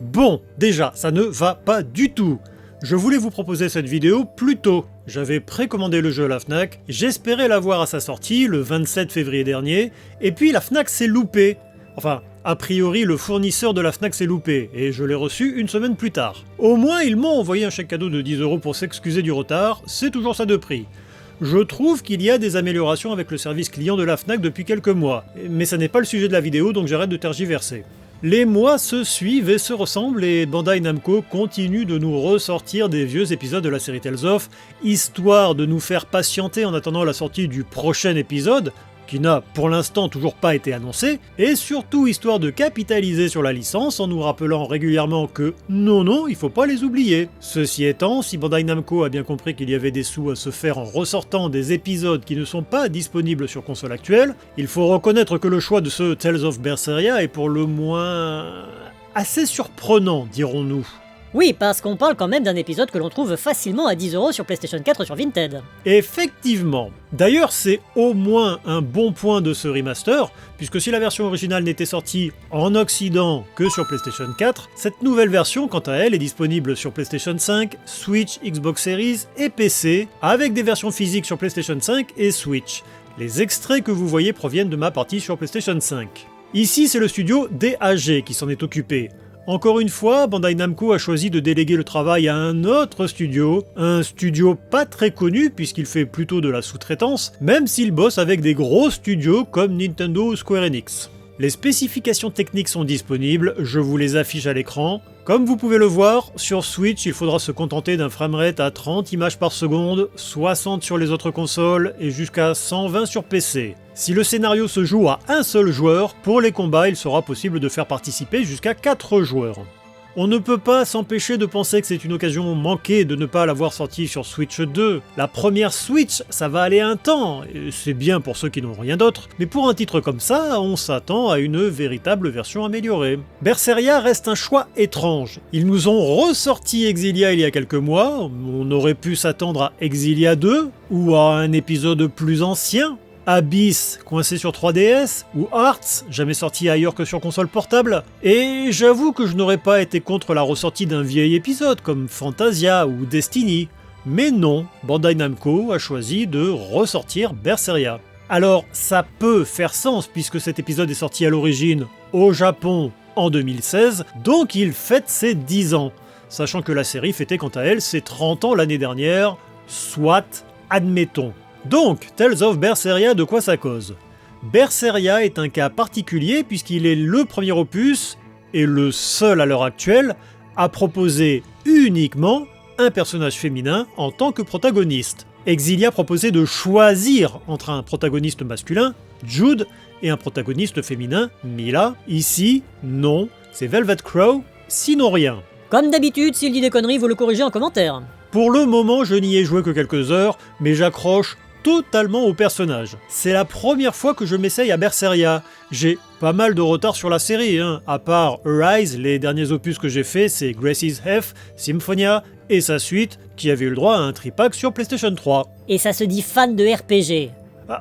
Bon, déjà, ça ne va pas du tout. Je voulais vous proposer cette vidéo plus tôt. J'avais précommandé le jeu à la Fnac, j'espérais l'avoir à sa sortie le 27 février dernier, et puis la Fnac s'est loupée. Enfin, a priori le fournisseur de la Fnac s'est loupé, et je l'ai reçu une semaine plus tard. Au moins ils m'ont envoyé un chèque cadeau de 10 € pour s'excuser du retard, c'est toujours ça de prix. Je trouve qu'il y a des améliorations avec le service client de la Fnac depuis quelques mois, mais ça n'est pas le sujet de la vidéo donc j'arrête de tergiverser. Les mois se suivent et se ressemblent et Bandai Namco continue de nous ressortir des vieux épisodes de la série Tales of, histoire de nous faire patienter en attendant la sortie du prochain épisode, qui n'a pour l'instant toujours pas été annoncé, et surtout histoire de capitaliser sur la licence en nous rappelant régulièrement que non, il faut pas les oublier. Ceci étant, si Bandai Namco a bien compris qu'il y avait des sous à se faire en ressortant des épisodes qui ne sont pas disponibles sur console actuelle, il faut reconnaître que le choix de ce Tales of Berseria est pour le moins assez surprenant, dirons-nous. Oui, parce qu'on parle quand même d'un épisode que l'on trouve facilement à 10 € sur PlayStation 4 sur Vinted. Effectivement. D'ailleurs, c'est au moins un bon point de ce remaster, puisque si la version originale n'était sortie en Occident que sur PlayStation 4, cette nouvelle version, quant à elle, est disponible sur PlayStation 5, Switch, Xbox Series et PC, avec des versions physiques sur PlayStation 5 et Switch. Les extraits que vous voyez proviennent de ma partie sur PlayStation 5. Ici, c'est le studio DAG qui s'en est occupé. Encore une fois, Bandai Namco a choisi de déléguer le travail à un autre studio, un studio pas très connu puisqu'il fait plutôt de la sous-traitance, même s'il bosse avec des gros studios comme Nintendo ou Square Enix. Les spécifications techniques sont disponibles, je vous les affiche à l'écran. Comme vous pouvez le voir, sur Switch, il faudra se contenter d'un framerate à 30 images par seconde, 60 sur les autres consoles et jusqu'à 120 sur PC. Si le scénario se joue à un seul joueur, pour les combats, il sera possible de faire participer jusqu'à 4 joueurs. On ne peut pas s'empêcher de penser que c'est une occasion manquée de ne pas l'avoir sorti sur Switch 2. La première Switch, ça va aller un temps, et c'est bien pour ceux qui n'ont rien d'autre, mais pour un titre comme ça, on s'attend à une véritable version améliorée. Berseria reste un choix étrange. Ils nous ont ressorti Exilia il y a quelques mois, on aurait pu s'attendre à Exilia 2, ou à un épisode plus ancien. Abyss, coincé sur 3DS, ou Hearts, jamais sorti ailleurs que sur console portable. Et j'avoue que je n'aurais pas été contre la ressortie d'un vieil épisode comme Fantasia ou Destiny. Mais non, Bandai Namco a choisi de ressortir Berseria. Alors ça peut faire sens puisque cet épisode est sorti à l'origine au Japon en 2016, donc il fête ses 10 ans, sachant que la série fêtait quant à elle ses 30 ans l'année dernière, soit, admettons. Donc, Tales of Berseria, de quoi ça cause? Berseria est un cas particulier puisqu'il est le premier opus, et le seul à l'heure actuelle, à proposer uniquement un personnage féminin en tant que protagoniste. Exilia proposait de choisir entre un protagoniste masculin, Jude, et un protagoniste féminin, Mila. Ici, non, c'est Velvet Crow, sinon rien. Comme d'habitude, s'il dit des conneries, vous le corrigez en commentaire. Pour le moment, je n'y ai joué que quelques heures, mais j'accroche totalement au personnage. C'est la première fois que je m'essaye à Berseria. J'ai pas mal de retard sur la série, à part Arise, les derniers opus que j'ai fait, c'est Grace's Health, Symphonia et sa suite, qui avait eu le droit à un tripack sur PlayStation 3. Et ça se dit fan de RPG.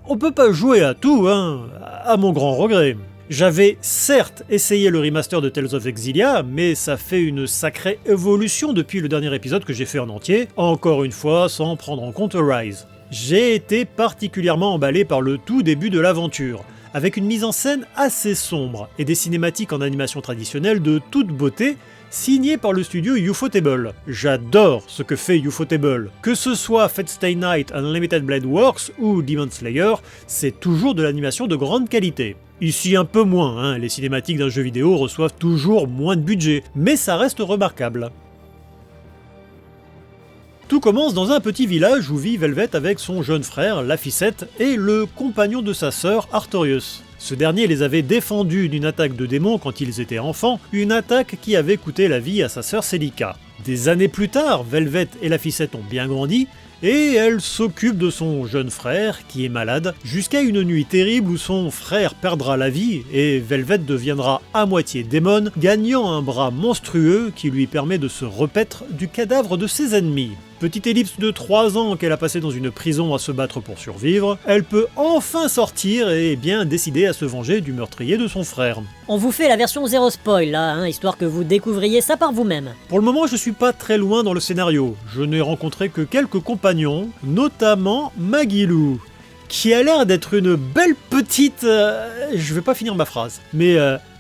On peut pas jouer à tout, à mon grand regret. J'avais certes essayé le remaster de Tales of Exilia, mais ça fait une sacrée évolution depuis le dernier épisode que j'ai fait en entier, encore une fois sans prendre en compte Arise. J'ai été particulièrement emballé par le tout début de l'aventure, avec une mise en scène assez sombre et des cinématiques en animation traditionnelle de toute beauté, signées par le studio Ufotable. J'adore ce que fait Ufotable. Que ce soit Fate Stay Night, Unlimited Blade Works ou Demon Slayer, c'est toujours de l'animation de grande qualité. Ici un peu moins, les cinématiques d'un jeu vidéo reçoivent toujours moins de budget, mais ça reste remarquable. Tout commence dans un petit village où vit Velvet avec son jeune frère, Laphicet, et le compagnon de sa sœur, Artorius. Ce dernier les avait défendus d'une attaque de démons quand ils étaient enfants, une attaque qui avait coûté la vie à sa sœur Celica. Des années plus tard, Velvet et Laphicet ont bien grandi, et elle s'occupe de son jeune frère, qui est malade, jusqu'à une nuit terrible où son frère perdra la vie, et Velvet deviendra à moitié démon, gagnant un bras monstrueux qui lui permet de se repaître du cadavre de ses ennemis. Petite ellipse de 3 ans qu'elle a passé dans une prison à se battre pour survivre, elle peut enfin sortir et bien décider à se venger du meurtrier de son frère. On vous fait la version zéro spoil là, hein, histoire que vous découvriez ça par vous-même. Pour le moment, je suis pas très loin dans le scénario. Je n'ai rencontré que quelques compagnons, notamment Maggie Lou, qui a l'air d'être une belle petite... Je vais pas finir ma phrase, mais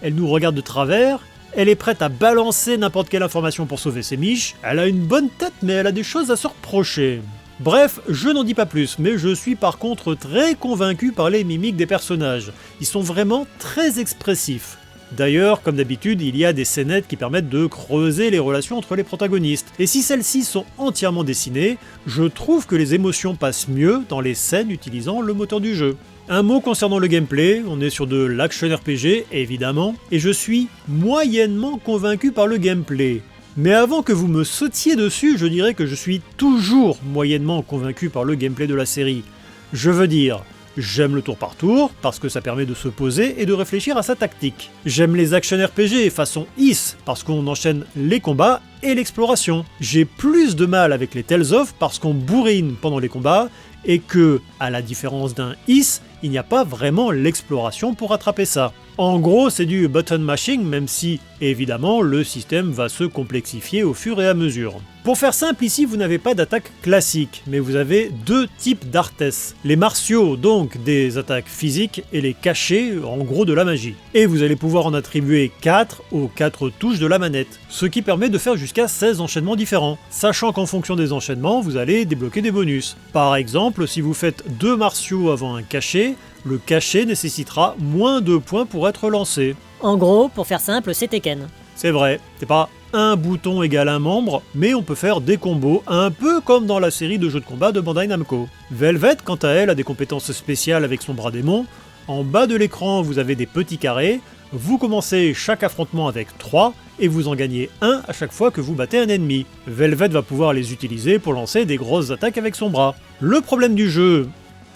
elle nous regarde de travers. Elle est prête à balancer n'importe quelle information pour sauver ses miches, elle a une bonne tête mais elle a des choses à se reprocher. Bref, je n'en dis pas plus, mais je suis par contre très convaincu par les mimiques des personnages. Ils sont vraiment très expressifs. D'ailleurs, comme d'habitude, il y a des scénettes qui permettent de creuser les relations entre les protagonistes. Et si celles-ci sont entièrement dessinées, je trouve que les émotions passent mieux dans les scènes utilisant le moteur du jeu. Un mot concernant le gameplay, on est sur de l'action RPG évidemment, et je suis moyennement convaincu par le gameplay. Mais avant que vous me sautiez dessus, je dirais que je suis toujours moyennement convaincu par le gameplay de la série. Je veux dire, j'aime le tour par tour, parce que ça permet de se poser et de réfléchir à sa tactique. J'aime les action RPG façon Ys, parce qu'on enchaîne les combats et l'exploration. J'ai plus de mal avec les Tales of, parce qu'on bourrine pendant les combats, et que, à la différence d'un Ys, il n'y a pas vraiment l'exploration pour attraper ça. En gros, c'est du button mashing, même si, évidemment, le système va se complexifier au fur et à mesure. Pour faire simple, ici, vous n'avez pas d'attaque classique, mais vous avez deux types d'artesses. Les martiaux, donc des attaques physiques, et les cachés, en gros de la magie. Et vous allez pouvoir en attribuer 4 aux 4 touches de la manette, ce qui permet de faire jusqu'à 16 enchaînements différents, sachant qu'en fonction des enchaînements, vous allez débloquer des bonus. Par exemple, si vous faites 2 martiaux avant un cachet, le cachet nécessitera moins de points pour être lancé. En gros, pour faire simple, c'est Tekken. C'est vrai, c'est pas un bouton égale un membre, mais on peut faire des combos, un peu comme dans la série de jeux de combat de Bandai Namco. Velvet, quant à elle, a des compétences spéciales avec son bras démon. En bas de l'écran, vous avez des petits carrés. Vous commencez chaque affrontement avec 3, et vous en gagnez 1 à chaque fois que vous battez un ennemi. Velvet va pouvoir les utiliser pour lancer des grosses attaques avec son bras. Le problème du jeu,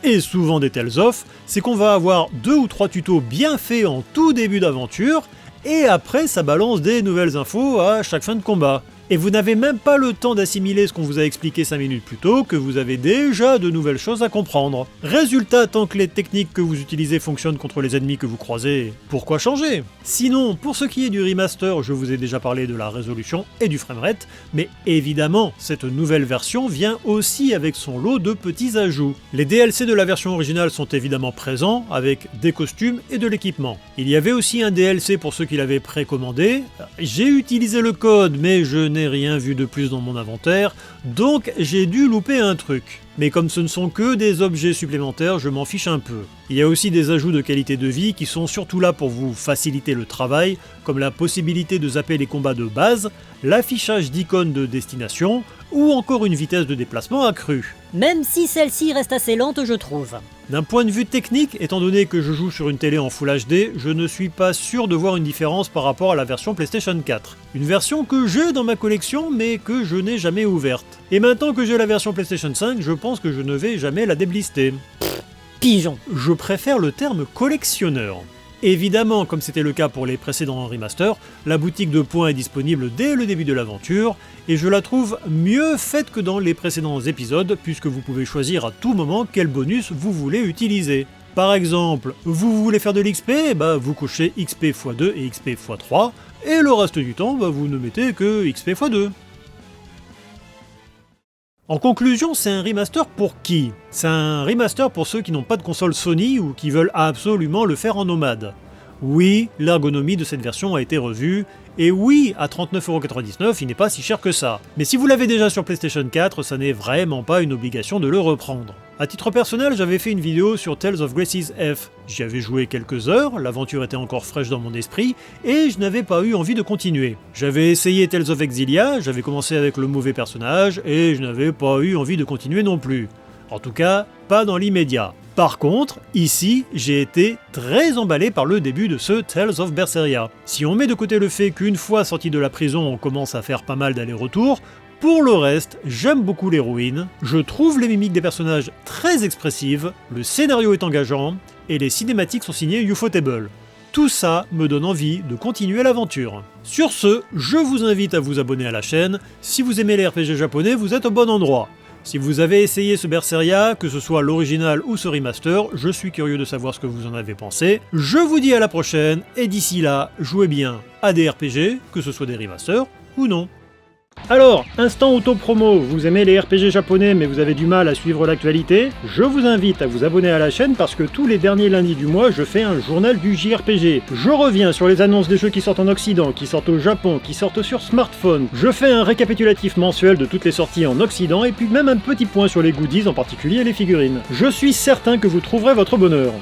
et souvent des Tales of, c'est qu'on va avoir 2 ou 3 tutos bien faits en tout début d'aventure, et après ça balance des nouvelles infos à chaque fin de combat. Et vous n'avez même pas le temps d'assimiler ce qu'on vous a expliqué 5 minutes plus tôt, que vous avez déjà de nouvelles choses à comprendre. Résultat, tant que les techniques que vous utilisez fonctionnent contre les ennemis que vous croisez, pourquoi changer? Sinon, pour ce qui est du remaster, je vous ai déjà parlé de la résolution et du framerate, mais évidemment, cette nouvelle version vient aussi avec son lot de petits ajouts. Les DLC de la version originale sont évidemment présents, avec des costumes et de l'équipement. Il y avait aussi un DLC pour ceux qui l'avaient précommandé. J'ai utilisé le code, mais je n'ai rien vu de plus dans mon inventaire, donc j'ai dû louper un truc. Mais comme ce ne sont que des objets supplémentaires, je m'en fiche un peu. Il y a aussi des ajouts de qualité de vie qui sont surtout là pour vous faciliter le travail, comme la possibilité de zapper les combats de base, l'affichage d'icônes de destination, ou encore une vitesse de déplacement accrue. Même si celle-ci reste assez lente, je trouve. D'un point de vue technique, étant donné que je joue sur une télé en Full HD, je ne suis pas sûr de voir une différence par rapport à la version PlayStation 4. Une version que j'ai dans ma collection, mais que je n'ai jamais ouverte. Et maintenant que j'ai la version PlayStation 5, je pense que je ne vais jamais la déblister. Pigeon. Je préfère le terme collectionneur. Évidemment, comme c'était le cas pour les précédents remasters, la boutique de points est disponible dès le début de l'aventure, et je la trouve mieux faite que dans les précédents épisodes, puisque vous pouvez choisir à tout moment quel bonus vous voulez utiliser. Par exemple, vous voulez faire de l'XP, vous cochez XP x2 et XP x3, et le reste du temps, vous ne mettez que XP x2. En conclusion, c'est un remaster pour qui? C'est un remaster pour ceux qui n'ont pas de console Sony ou qui veulent absolument le faire en nomade. Oui, l'ergonomie de cette version a été revue, et oui, à 39,99€, il n'est pas si cher que ça. Mais si vous l'avez déjà sur PlayStation 4, ça n'est vraiment pas une obligation de le reprendre. A titre personnel, j'avais fait une vidéo sur Tales of Graces F. J'y avais joué quelques heures, l'aventure était encore fraîche dans mon esprit, et je n'avais pas eu envie de continuer. J'avais essayé Tales of Exilia, j'avais commencé avec le mauvais personnage, et je n'avais pas eu envie de continuer non plus. En tout cas, pas dans l'immédiat. Par contre, ici, j'ai été très emballé par le début de ce Tales of Berseria. Si on met de côté le fait qu'une fois sorti de la prison, on commence à faire pas mal d'allers-retours, pour le reste, j'aime beaucoup l'héroïne, je trouve les mimiques des personnages très expressives, le scénario est engageant, et les cinématiques sont signées Ufotable. Tout ça me donne envie de continuer l'aventure. Sur ce, je vous invite à vous abonner à la chaîne. Si vous aimez les RPG japonais, vous êtes au bon endroit. Si vous avez essayé ce Berseria, que ce soit l'original ou ce remaster, je suis curieux de savoir ce que vous en avez pensé. Je vous dis à la prochaine, et d'ici là, jouez bien à des RPG, que ce soit des remasters ou non. Alors, instant auto-promo, vous aimez les RPG japonais mais vous avez du mal à suivre l'actualité? Je vous invite à vous abonner à la chaîne parce que tous les derniers lundis du mois, je fais un journal du JRPG. Je reviens sur les annonces des jeux qui sortent en Occident, qui sortent au Japon, qui sortent sur smartphone. Je fais un récapitulatif mensuel de toutes les sorties en Occident et puis même un petit point sur les goodies, en particulier les figurines. Je suis certain que vous trouverez votre bonheur.